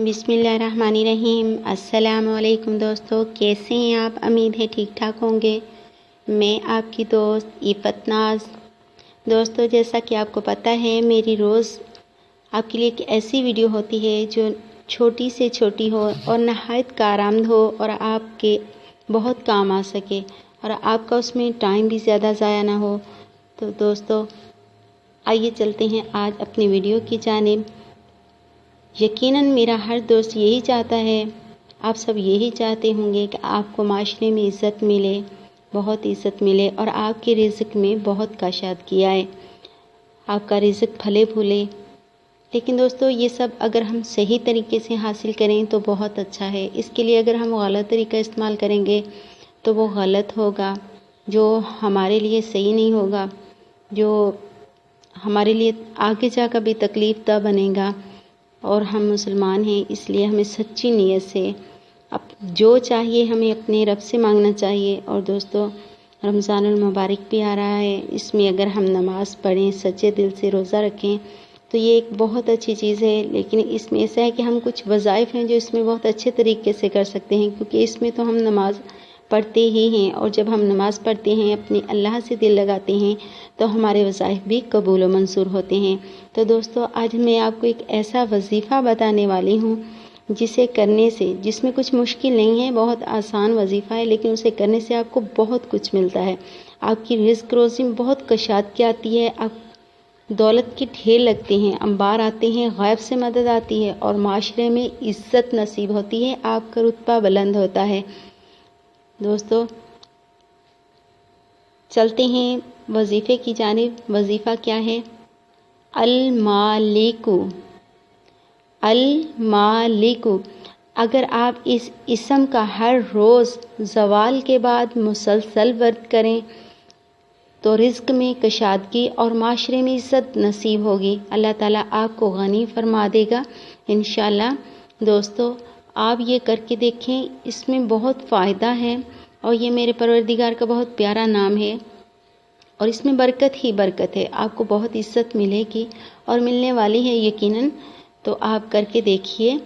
بسم اللہ الرحمن الرحیم۔ السلام علیکم دوستو، کیسے ہیں آپ؟ امید ہے ٹھیک ٹھاک ہوں گے۔ میں آپ کی دوست عفت ناز۔ دوستو، جیسا کہ آپ کو پتہ ہے، میری روز آپ کے لیے ایک ایسی ویڈیو ہوتی ہے جو چھوٹی سے چھوٹی ہو اور نہایت کارآمد ہو اور آپ کے بہت کام آ سکے اور آپ کا اس میں ٹائم بھی زیادہ ضائع نہ ہو۔ تو دوستو، آئیے چلتے ہیں آج اپنی ویڈیو کی جانب۔ یقیناً میرا ہر دوست یہی چاہتا ہے، آپ سب یہی چاہتے ہوں گے کہ آپ کو معاشرے میں عزت ملے، بہت عزت ملے اور آپ کے رزق میں بہت کشادگی آئے، آپ کا رزق پھلے پھولے۔ لیکن دوستو، یہ سب اگر ہم صحیح طریقے سے حاصل کریں تو بہت اچھا ہے۔ اس کے لیے اگر ہم غلط طریقہ استعمال کریں گے تو وہ غلط ہوگا، جو ہمارے لیے صحیح نہیں ہوگا، جو ہمارے لیے آگے جا کر بھی تکلیف دہ بنے گا۔ اور ہم مسلمان ہیں، اس لیے ہمیں سچی نیت سے جو چاہیے ہمیں اپنے رب سے مانگنا چاہیے۔ اور دوستو، رمضان المبارک بھی آ رہا ہے، اس میں اگر ہم نماز پڑھیں، سچے دل سے روزہ رکھیں تو یہ ایک بہت اچھی چیز ہے۔ لیکن اس میں ایسا ہے کہ ہم کچھ وظائف ہیں جو اس میں بہت اچھے طریقے سے کر سکتے ہیں، کیونکہ اس میں تو ہم نماز پڑھتے ہی ہیں، اور جب ہم نماز پڑھتے ہیں، اپنے اللہ سے دل لگاتے ہیں تو ہمارے وظائف بھی قبول و منظور ہوتے ہیں۔ تو دوستو، آج میں آپ کو ایک ایسا وظیفہ بتانے والی ہوں جسے کرنے سے، جس میں کچھ مشکل نہیں ہے، بہت آسان وظیفہ ہے، لیکن اسے کرنے سے آپ کو بہت کچھ ملتا ہے۔ آپ کی رزق روزی میں بہت کشادگی آتی ہے، آپ دولت کے ڈھیر لگتے ہیں، انبار آتے ہیں، غیب سے مدد آتی ہے اور معاشرے میں عزت نصیب ہوتی ہے، آپ کا رتبہ بلند ہوتا ہے۔ دوستو، چلتے ہیں وظیفے کی جانب۔ وظیفہ کیا ہے؟ المالک۔ المالک۔ اگر آپ اس اسم کا ہر روز زوال کے بعد مسلسل ورد کریں تو رزق میں کشادگی اور معاشرے میں عزت نصیب ہوگی، اللہ تعالیٰ آپ کو غنی فرما دے گا انشاءاللہ۔ دوستو، آپ یہ کر کے دیکھیں، اس میں بہت فائدہ ہے اور یہ میرے پروردگار کا بہت پیارا نام ہے اور اس میں برکت ہی برکت ہے، آپ کو بہت عزت ملے گی اور ملنے والی ہے یقیناً۔ تو آپ کر کے دیکھیے۔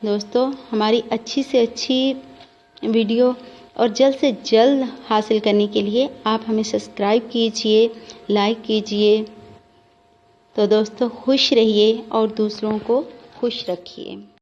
دوستو، ہماری اچھی سے اچھی ویڈیو اور جلد سے جلد حاصل کرنے کے لیے آپ ہمیں سبسکرائب کیجئے، لائک کیجئے۔ تو دوستو، خوش رہیے اور دوسروں کو خوش رکھیے۔